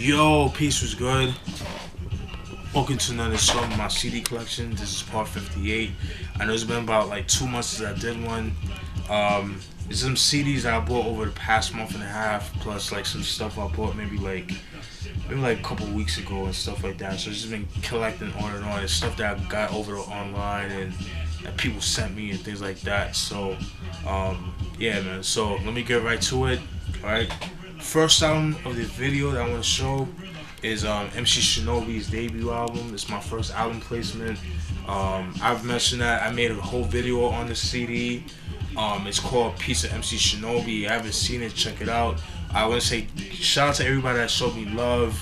Yo, peace was good. Welcome to another song in my CD collection. This is part 58. I know it's been about like 2 months since I did one. It's some CDs that I bought over the past month and a half, plus like some stuff I bought maybe like a couple weeks ago and stuff like that. So it's just been collecting on and on. It's stuff that I got over online and that people sent me and things like that. So yeah, man. So let me get right to it. All right. First album of the video that I want to show is MC Shinobi's debut album. It's my first album placement. I've mentioned that I made a whole video on the CD. It's called Piece of MC Shinobi. I haven't seen it, check it out. I want to say shout out to everybody that showed me love,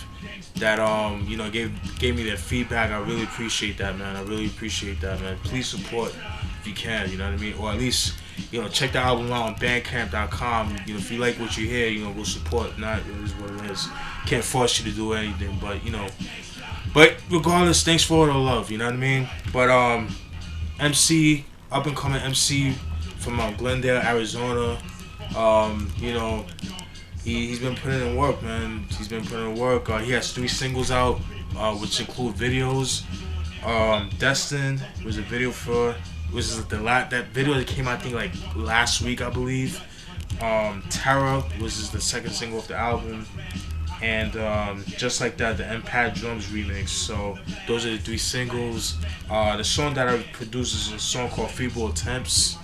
that you know, gave me their feedback. I really appreciate that, man. I really appreciate that, man. Please support if you can, you know what I mean? Or at least, you know, check the album out on bandcamp.com. You know, if you like what you hear, you know, go support. Not, it is what it is. Can't force you to do anything, but you know. But regardless, thanks for all the love, you know what I mean? But MC, up and coming MC from Glendale, Arizona. You know, he's been putting in work, man. He's been putting in work. He has 3 singles out, which include videos. Destin was a video for, which is that video that came out I think like last week, I believe. Terror, which is the 2nd single of the album, and just like that, the Empire Drums remix. So those are the 3 singles. The song that I produced is a song called Feeble Attempts.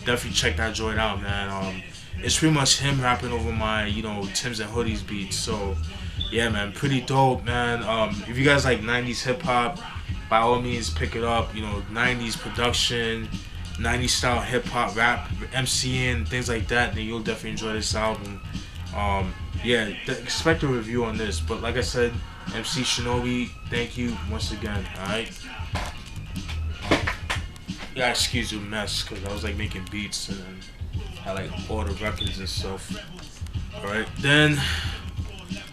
Definitely check that joint out, man. It's pretty much him rapping over my, you know, Timbs and Hoodies beats. So yeah, man, pretty dope, man. If you guys like 90s hip hop, by all means pick it up. You know, 90s production, 90s style hip hop, rap, MCing, things like that, then you'll definitely enjoy this album. Yeah, expect a review on this. But like I said, MC Shinobi, thank you once again. Alright. Yeah, excuse the mess, because I was like making beats and then I like all the records and stuff. Alright, then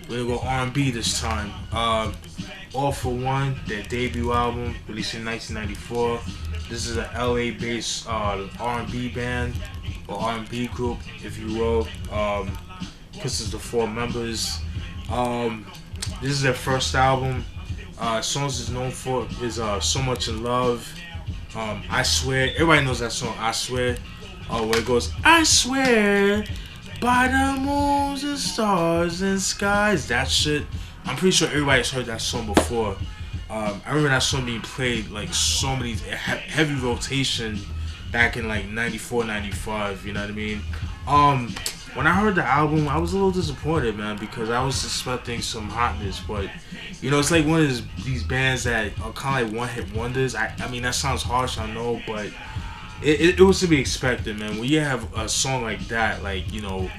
we're gonna go R&B this time. All For One, their debut album, released in 1994. This is an LA based R&B band, or R&B group, if you will. Consists of 4 members. This is their first album. Songs is known for is So Much in Love. I Swear, everybody knows that song, I Swear. Where it goes, I swear by the moons and stars and skies. That shit, I'm pretty sure everybody's heard that song before. I remember that song being played like so many heavy rotation back in like 94, 95, you know what I mean? When I heard the album, I was a little disappointed, man, because I was expecting some hotness, but you know, it's like one of these bands that are kind of like one-hit wonders. I mean, that sounds harsh, I know, but it was to be expected, man. When you have a song like that, like, you know,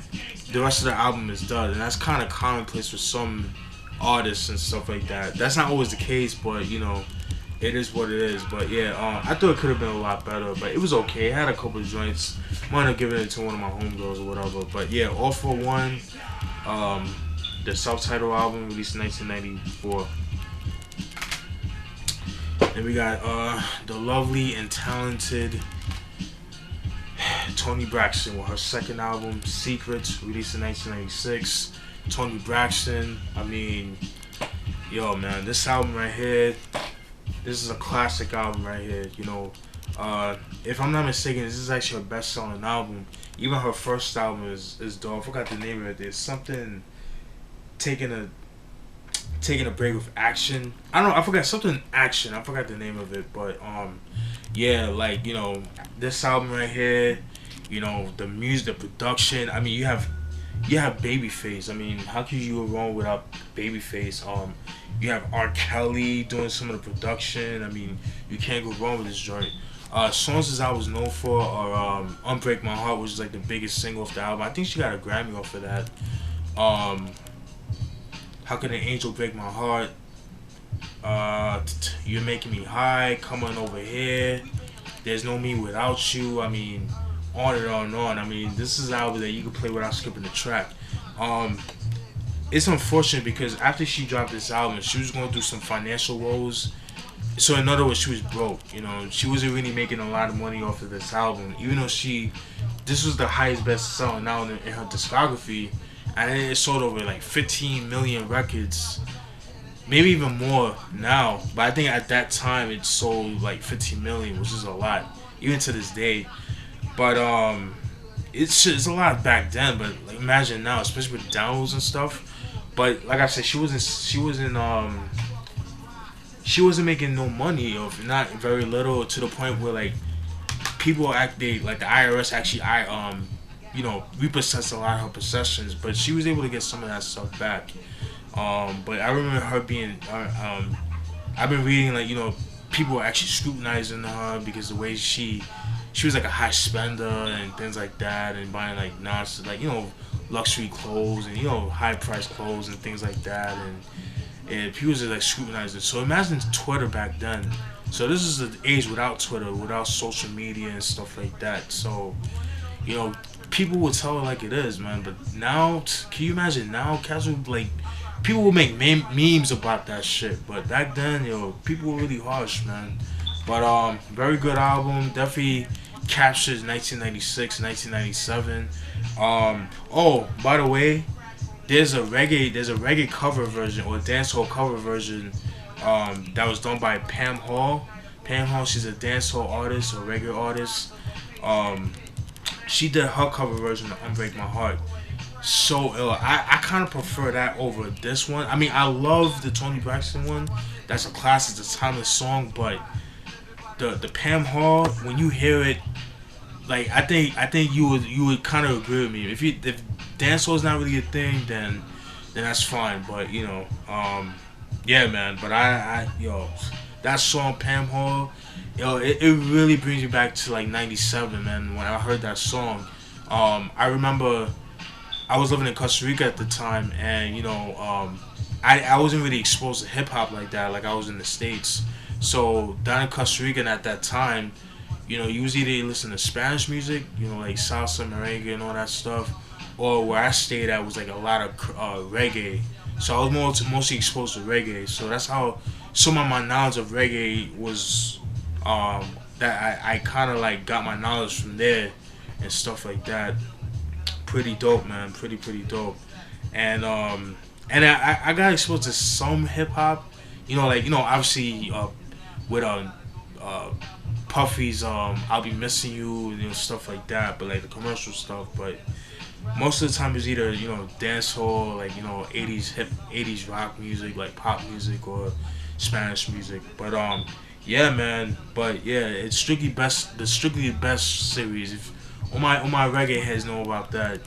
the rest of the album is done, and that's kind of commonplace for some artists and stuff like that. That's not always the case, but you know, it is what it is. But yeah, I thought it could have been a lot better, but it was okay. It had a couple of joints. Might have given it to one of my homegirls or whatever. But yeah, All For One, the self-titled album, released in 1994. And we got the lovely and talented Toni Braxton with her 2nd album, Secrets, released in 1996. Toni Braxton, I mean, yo, man, this album right here, this is a classic album right here, you know. If I'm not mistaken, this is actually her best-selling album. Even her first album is dope. I forgot the name of it. There's something taking a break with action. I don't know. I forgot something action. I forgot the name of it. But yeah, like, you know, this album right here, you know, the music, the production. I mean, you have Babyface. I mean, how can you go wrong without Babyface? You have R.Kelly doing some of the production. I mean, you can't go wrong with this joint. Songs that I was known for are Unbreak My Heart, which is like the biggest single of the album. I think she got a Grammy off of that. How Can an Angel Break My Heart? You're Making Me High, Come On Over Here, There's No Me Without You. I mean, on and on and on. I mean, this is an album that you can play without skipping the track. It's unfortunate because after she dropped this album, she was going through some financial woes. So in other words, she was broke. You know, she wasn't really making a lot of money off of this album, even though this was the highest best selling album in her discography. and it sold over like 15 million records, maybe even more now. But I think at that time it sold like 15 million, which is a lot, even to this day. But it's a lot back then. But like, imagine now, especially with downloads and stuff. But like I said, she wasn't making no money, or not very little, to the point where like people act they like the IRS actually repossessed a lot of her possessions, but she was able to get some of that stuff back. But I remember her being I've been reading like people were actually scrutinizing her because the way she was like a high spender and things like that, and buying like nonsense, like luxury clothes and high priced clothes and things like that, and people was just like scrutinizing. So imagine Twitter back then. So this is the age without Twitter, without social media and stuff like that. So people would tell it like it is, man. But now, can you imagine now? Casual like people will make memes about that shit. But back then, people were really harsh, man. But very good album. Definitely captures 1996, 1997. Oh, by the way, there's a reggae cover version or dancehall cover version that was done by Pam Hall. Pam Hall, she's a dancehall artist or reggae artist. She did her cover version of "Unbreak My Heart." So ill. I kind of prefer that over this one. I mean, I love the Toni Braxton one. That's a classic, it's a timeless song. But the Pam Hall, when you hear it, like I think you would kind of agree with me. If dancehall is not really a thing, then that's fine. But yeah, man. But that song Pam Hall, it really brings me back to like '97, man. When I heard that song, I remember I was living in Costa Rica at the time, and I wasn't really exposed to hip hop like that, like I was in the States. So down in Costa Rica and at that time, you was either listen to Spanish music, like salsa, merengue, and all that stuff, or where I stayed at was like a lot of reggae. So I was mostly exposed to reggae. So that's how some of my knowledge of reggae was. That I kind of like got my knowledge from there and stuff like that. Pretty dope, man. Pretty dope. And I got exposed to some hip hop. Obviously with Puffy's "I'll Be Missing You," stuff like that. But like the commercial stuff. But most of the time it's either dancehall, like 80s rock music, like pop music or Spanish music. But yeah, man. But yeah, it's the Strictly Best series. If all my reggae heads know about that.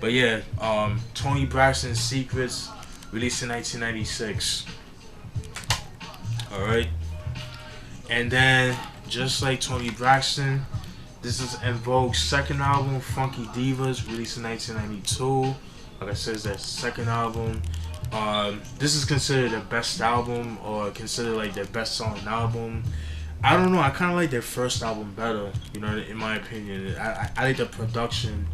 But yeah, Toni Braxton Secrets, released in 1996. All right. And then, just like Toni Braxton, this is En Vogue's second album, Funky Divas, released in 1992. Like I said, it's their second album. This is considered their best album, or considered like their best selling album. I don't know. I kind of like their first album better, in my opinion. I like the production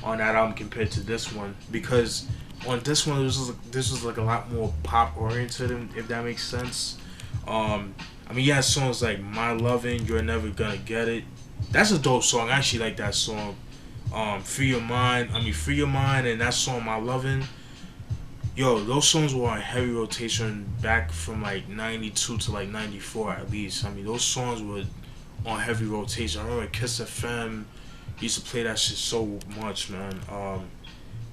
on that album compared to this one, because on this one this was like a lot more pop oriented, if that makes sense. I mean, you had songs like "My Lovin'," "You're Never Gonna Get It." That's a dope song. I actually like that song. Free Your Mind," and that song "My Lovin'." Yo, those songs were on heavy rotation back from like '92 to like '94 at least. I mean, those songs were on heavy rotation. I remember Kiss FM used to play that shit so much, man.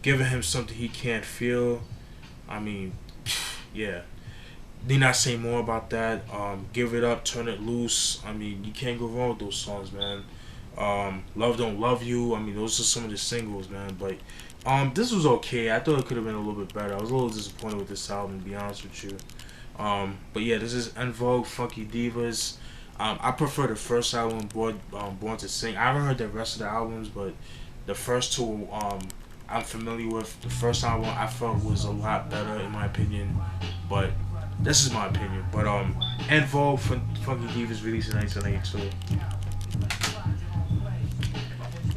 Giving Him Something He Can't Feel. I mean, yeah. Need not say more about that. Give It Up, Turn It Loose. I mean, you can't go wrong with those songs, man. Love Don't Love You. I mean, those are some of the singles, man. But this was okay. I thought it could have been a little bit better. I was a little disappointed with this album, to be honest with you. But yeah, this is En Vogue, Funky Divas. I prefer the first album, Born to Sing. I haven't heard the rest of the albums, but the first two I'm familiar with. The first album I felt was a lot better, in my opinion. But this is my opinion. But En Vogue, Funky Divas, released in 1982.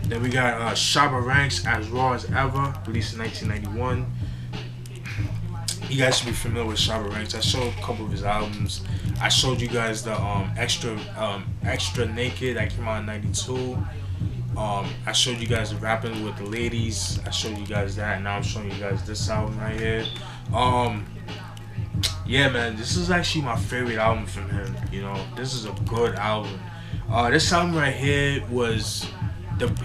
Then we got Shabba Ranks, As Raw As Ever, released in 1991. You guys should be familiar with Shabba Ranks. I showed a couple of his albums. I showed you guys the Extra Naked that came out in '92. I showed you guys the rapping with the ladies. I showed you guys that, and now I'm showing you guys this album right here. Um, yeah, man, this is actually my favorite album from him. You know, this is a good album. This album right here was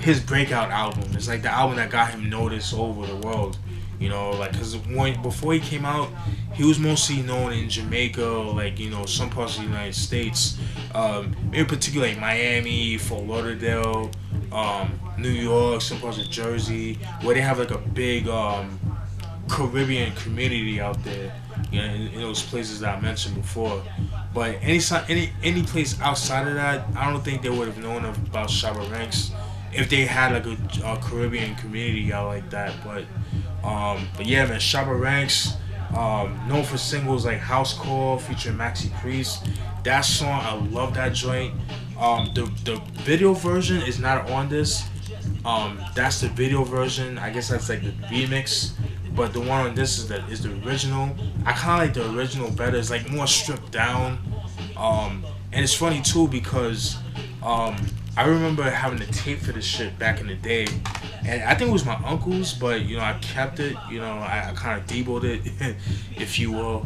his breakout album. It's like the album that got him noticed over the world. You know, like, cause before he came out, he was mostly known in Jamaica, or like, you know, some parts of the United States, in particular like Miami, Fort Lauderdale, New York, some parts of Jersey, where they have like a big Caribbean community out there. You know, in those places that I mentioned before. But any place outside of that, I don't think they would have known about Shabba Ranks if they had like a Caribbean community out like that. But yeah, man, Shabba Ranks, known for singles like House Call featuring Maxi Priest. That song, I love that joint. The video version is not on this. That's the video version. I guess that's like the remix. But the one on this is the original. I kind of like the original better. It's like more stripped down. And it's funny too because I remember having the tape for this shit back in the day, and I think it was my uncle's, but you know, I kept it. You know, I kind of deboed it, if you will.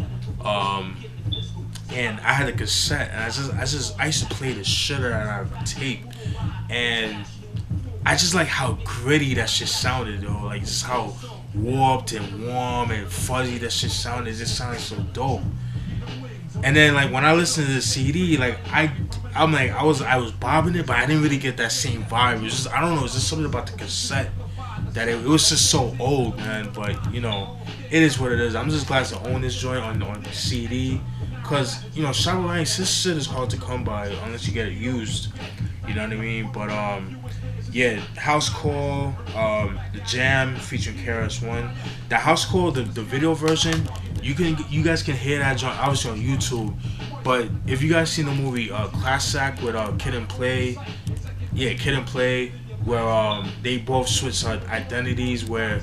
And I had a cassette, and I used to play the shit out of the tape, and I just like how gritty that shit sounded, though. Like just how warped and warm and fuzzy that shit sounded. It just sounded so dope. And then like when I listened to the CD, like I'm like I was bobbing it, but I didn't really get that same vibe. It was just, I don't know, it's just something about the cassette that it was just so old, man. But you know, it is what it is. I'm just glad to own this joint on the CD, cause you know Shabba Ranks, this shit is hard to come by unless you get it used. You know what I mean? But yeah, House Call, the Jam featuring KRS-One. The House Call, the video version, you guys can hear that joint obviously on YouTube. But if you guys seen the movie Class Act with Kid and Play, yeah, Kid and Play, where they both switch identities, where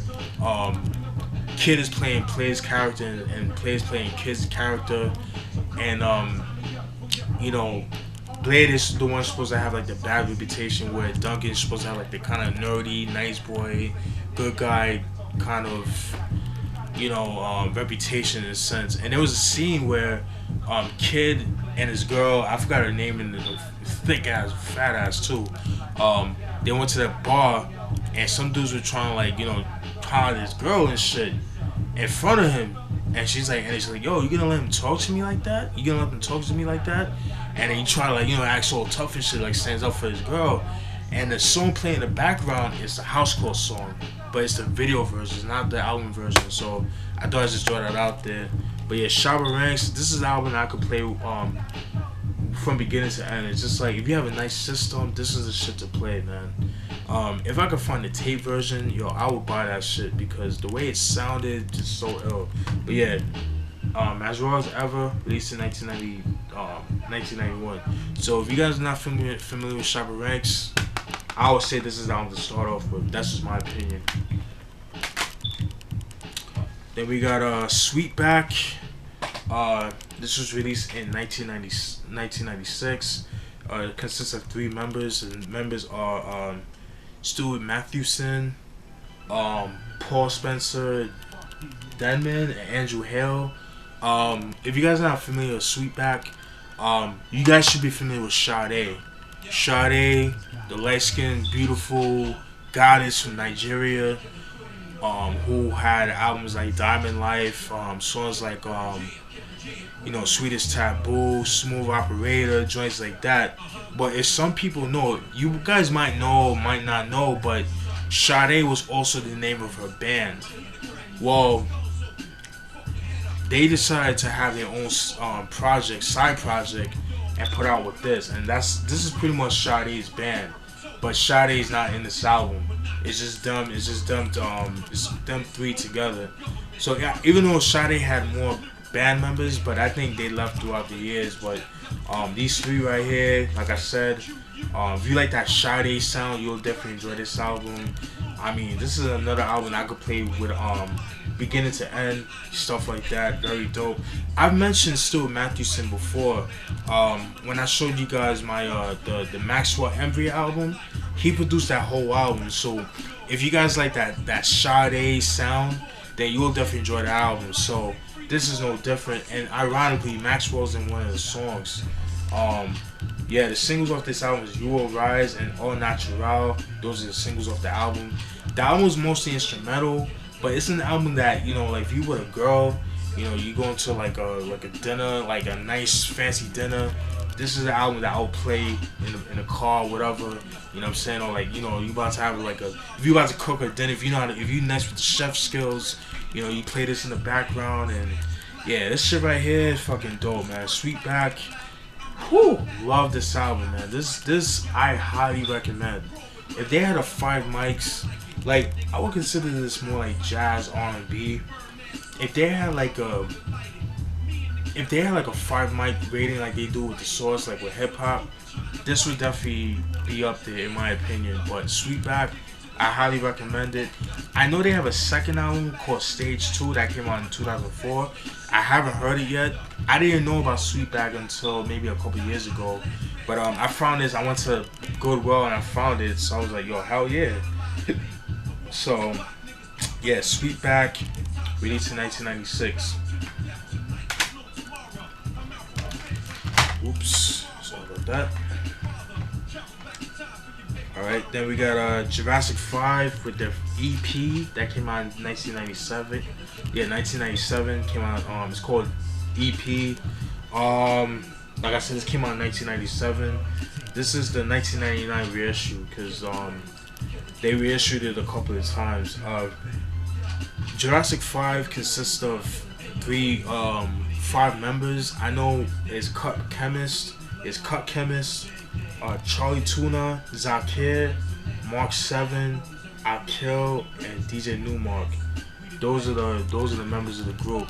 Kid is playing Play's character and Play's playing Kid's character, and you know, Blade is the one supposed to have like the bad reputation, where Duncan is supposed to have like the kind of nerdy, nice boy, good guy kind of, you know, reputation in a sense. And there was a scene where Kid and his girl, I forgot her name, and thick ass, fat ass too. They went to that bar, and some dudes were trying to like, you know, pound his girl and shit in front of him. And she's like, yo, you gonna let him talk to me like that? You gonna let him talk to me like that? And then he try to like, you know, act all tough and shit, like stands up for his girl. And the song playing in the background is the House Call song, but it's the video version, it's not the album version. So I thought I'd just throw that out there. But yeah, Shabba Ranks, this is an album that I could play from beginning to end. It's just like, if you have a nice system, this is the shit to play, man. If I could find the tape version, yo, I would buy that shit because the way it sounded, just so ill. But yeah, As Raw as Ever, released in 1991. So if you guys are not familiar with Shabba Ranks, I would say this is the album to start off with. That's just my opinion. Then we got Sweetback. This was released in 1996. It consists of 3 members, and members are Stuart Matthewson, Paul Spencer Denman, and Andrew Hale. If you guys are not familiar with Sweetback, you guys should be familiar with Sade. Sade, the light-skinned, beautiful goddess from Nigeria, who had albums like Diamond Life, songs like you know, Sweetest Taboo, Smooth Operator, joints like that. But if some people know, you guys might know, might not know, but Sade was also the name of her band. Well, they decided to have their own project, side project, and put out with this, and this is pretty much Sade's band, but Sade's not in this album. It's just them. It's them 3 together. So yeah, even though Sade had more band members, but I think they left throughout the years. But these 3 right here, like I said, if you like that Sade sound, you'll definitely enjoy this album. I mean, this is another album I could play with beginning to end, stuff like that. Very dope. I've mentioned Stuart Matthewson before. When I showed you guys my the Maxwell Embry album, he produced that whole album. So if you guys like that Sade sound, then you will definitely enjoy the album. So this is no different. And ironically, Maxwell's in one of the songs. Yeah, the singles off this album is You Will Rise and All Natural. Those are the singles off the album. The album was mostly instrumental, but it's an album that, you know, like if you with a girl, you know, you go into like a dinner, like a nice fancy dinner. This is an album that I'll play in a car, whatever. You know what I'm saying? Or like, you know, you about to have like if you about to cook a dinner, if you know if you nice with the chef skills, you know, you play this in the background. And yeah, this shit right here is fucking dope, man. Sweetback. Whew, love this album, man. This I highly recommend. If they had a 5 mics, like I would consider this more like jazz R&B. If they had like a 5 mic rating like they do with the Source, like with hip hop, this would definitely be up there in my opinion. But Sweetback, I highly recommend it. I know they have a second album called Stage 2 that came out in 2004. I haven't heard it yet. I didn't know about Sweetback until maybe a couple years ago. But I found this. I went to Goodwill and I found it. So I was like, yo, hell yeah. So, yeah, Sweetback, released in 1996. Oops, sorry about that. Alright, then we got Jurassic 5 with their EP that came out in 1997. Yeah, 1997 came out. It's called EP. Like I said, this came out in 1997. This is the 1999 reissue because they reissued it a couple of times. Jurassic 5 consists of 5 members. I know it's Cut Chemist, Charlie Tuna, Zakir, Mark 7, R.Kelly, and DJ Newmark. Those are the members of the group.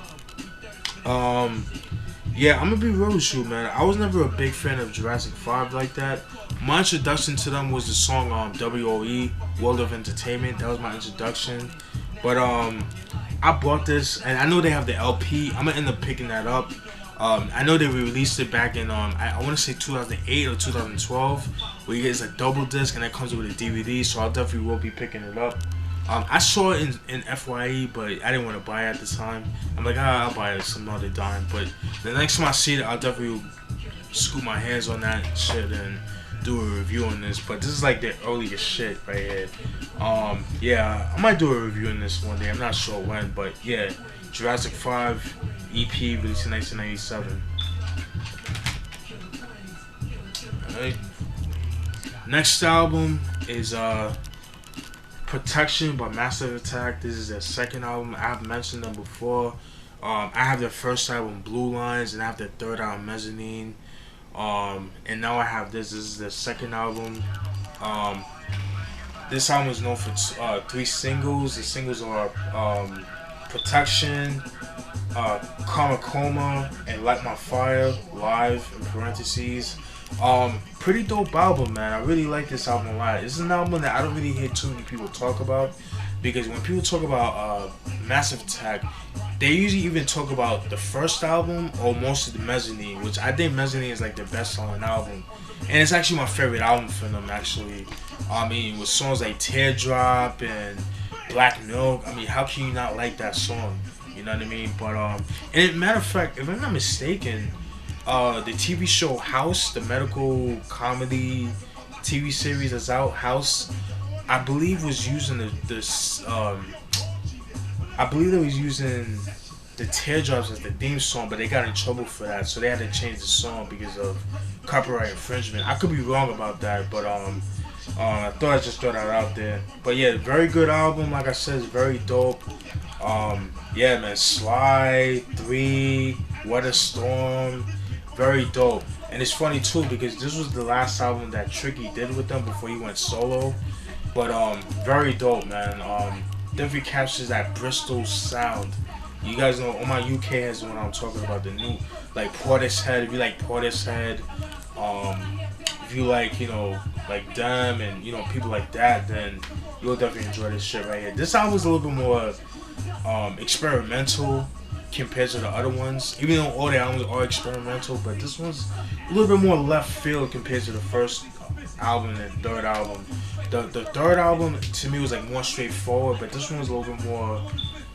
Yeah, I'm gonna be real with you, man. I was never a big fan of Jurassic 5 like that. My introduction to them was the song WOE, World of Entertainment. That was my introduction. But I bought this, and I know they have the LP. I'm gonna end up picking that up. I know they released it back in I want to say 2008 or 2012, where you get a double disc and it comes with a DVD. So I definitely will be picking it up. I saw it in FYE, but I didn't want to buy it at the time. I'm like, I'll buy it some other time. But the next time I see it, I'll definitely scoop my hands on that shit and do a review on this. But this is like the earliest shit right here. Yeah, I might do a review on this one day. I'm not sure when, but yeah, Jurassic 5 EP released in 1997. Alright. Next album is Protection by Massive Attack. This is their second album. I've mentioned them before. I have their first album, Blue Lines, and I have their third album, Mezzanine. And now I have this. This is their second album. This album is known for 3 singles. The singles are Protection, Karma Coma, and Light My Fire, live in parentheses. Pretty dope album, man. I really like this album a lot. This is an album that I don't really hear too many people talk about, because when people talk about Massive Attack, they usually even talk about the first album or most of the Mezzanine, which I think Mezzanine is like the best selling album, and it's actually my favorite album from them actually. I mean, with songs like Teardrop and Black Milk, I mean, how can you not like that song? You know what I mean? But and matter of fact, if I'm not mistaken, the TV show House, the medical comedy TV series that's out, House, I believe was using I believe they was using the Teardrops as the theme song, but they got in trouble for that, so they had to change the song because of copyright infringement. I could be wrong about that, but I thought I'd just throw that out there. But yeah, very good album. Like I said, it's very dope. Yeah, man, Sly, 3, Weather Storm, very dope. And it's funny too because this was the last album that Tricky did with them before he went solo. But very dope, man. Definitely captures that Bristol sound. You guys know all my UK heads when I'm talking about the new, like Portishead. If you like Portishead, if you like, you know, like them and, you know, people like that, then you'll definitely enjoy this shit right here. This album is a little bit more experimental compared to the other ones. Even though all the albums are experimental, but this one's a little bit more left field compared to the first album and the third album. The third album to me was like more straightforward, but this one was a little bit more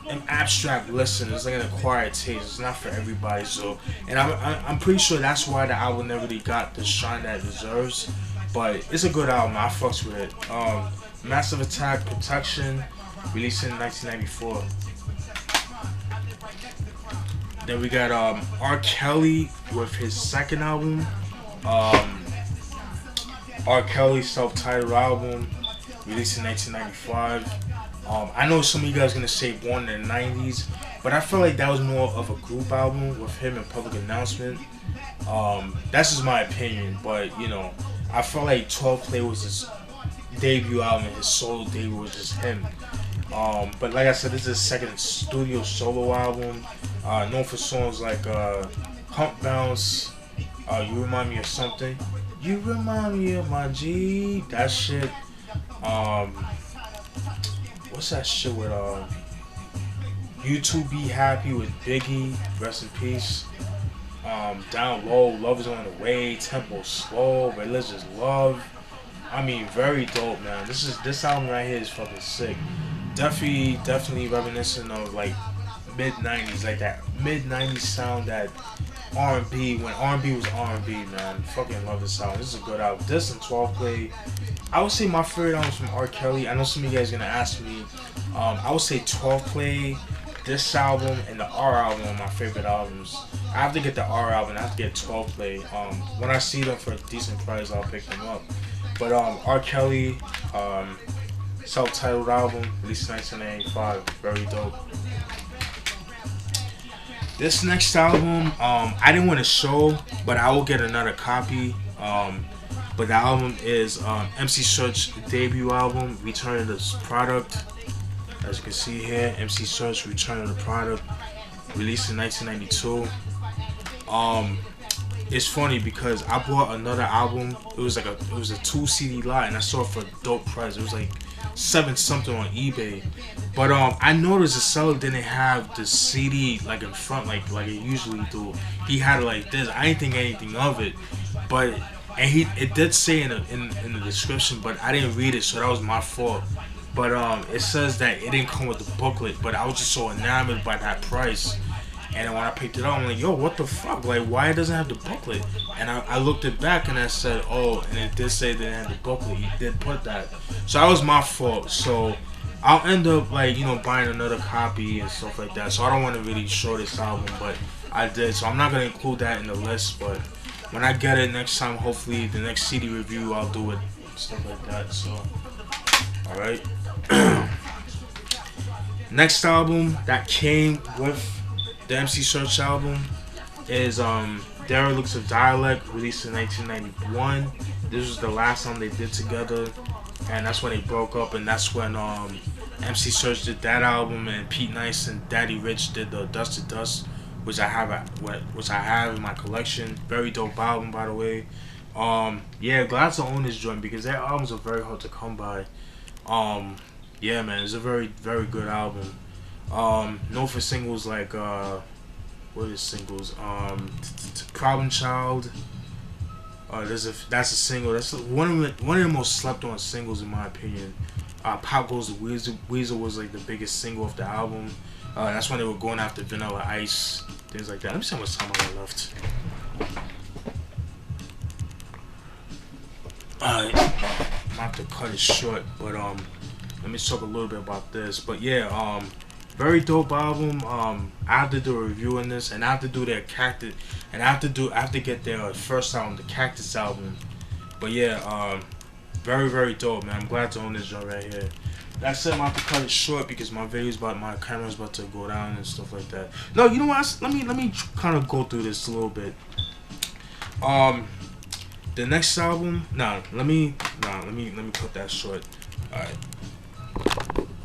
an abstract listen. It's like an acquired taste. It's not for everybody. So, and I'm pretty sure that's why the album never really got the shine that it deserves. But it's a good album. I fucks with it. Massive Attack Protection, released in 1994. Then we got R.Kelly with his second album. R.Kelly self-titled album, released in 1995. I know some of you guys are gonna say born in the 90s, but I feel like that was more of a group album with him and Public Announcement. That's just my opinion, but you know, I feel like 12 Play was his debut album, and his solo debut was just him. But like I said, this is his second studio solo album, known for songs like Hump Bounce, You Remind Me of Something, You Remind Me of My G, that shit. What's that shit with You Two Be Happy with Biggie, rest in peace. Down Low, Love Is On The Way, Tempo Slow, Religious Love. I mean, very dope, man. This album right here is fucking sick. Definitely reminiscent of like mid 90s, like that mid 90s sound, that R&B when R&B was R&B, man. Fucking love this album. This is a good album. This and 12 Play. I would say my favorite albums from R.Kelly. I know some of you guys are gonna ask me. I would say 12 Play, this album, and the R album are my favorite albums. I have to get the R album. I have to get 12 Play. When I see them for a decent price, I'll pick them up. But R.Kelly, self-titled album, released in 1985. Very dope. This next album, I didn't want to show, but I will get another copy. But the album is MC Serch debut album, Return to the Product. As you can see here, MC Serch Return to the Product, released in 1992. It's funny because I bought another album. It was a 2 CD lot, and I saw it for a dope price. It was like 7 something on eBay. But I noticed the seller didn't have the CD like in front, like it usually do. He had it like this. I didn't think anything of it, but it did say in the description, but I didn't read it, so that was my fault. But it says that it didn't come with the booklet, but I was just so enamored by that price. And then when I picked it up, I'm like, yo, what the fuck? Like, why it doesn't have the booklet? And I looked it back and I said, oh, and it did say they didn't have the booklet. He did put that. So that was my fault. So I'll end up, like, you know, buying another copy and stuff like that. So I don't want to really show this album, but I did. So I'm not going to include that in the list, but when I get it next time, hopefully the next CD review, I'll do it. Stuff like that. So, alright. Next album that came with the MC Serch album is Derelicts of Dialect, released in 1991. This was the last time they did together, and that's when they broke up, and that's when MC Serch did that album, and Pete Nice and Daddy Rich did the Dust to Dust, which I have in my collection. Very dope album, by the way. Yeah, glad to own this joint because their albums are very hard to come by. Yeah, man, it's a very, very good album. Known for singles like what is singles? Problem Child. That's a single. That's one of the most slept on singles in my opinion. Pop Goes the Weasel. Weasel was like the biggest single of the album. That's when they were going after Vanilla Ice, things like that. Let me see how much time I got left. Alright, I'm gonna have to cut it short, but let me talk a little bit about this. But yeah, very dope album. I have to do a review on this, and I have to do their Cactus, and I have to get their first album, the Cactus album. But yeah, very, very dope, man. I'm glad to own this joint right here. That's it. I'm about to cut it short because my camera's about to go down and stuff like that. No, you know what? Let me kind of go through this a little bit. The next album, let me cut that short. All right.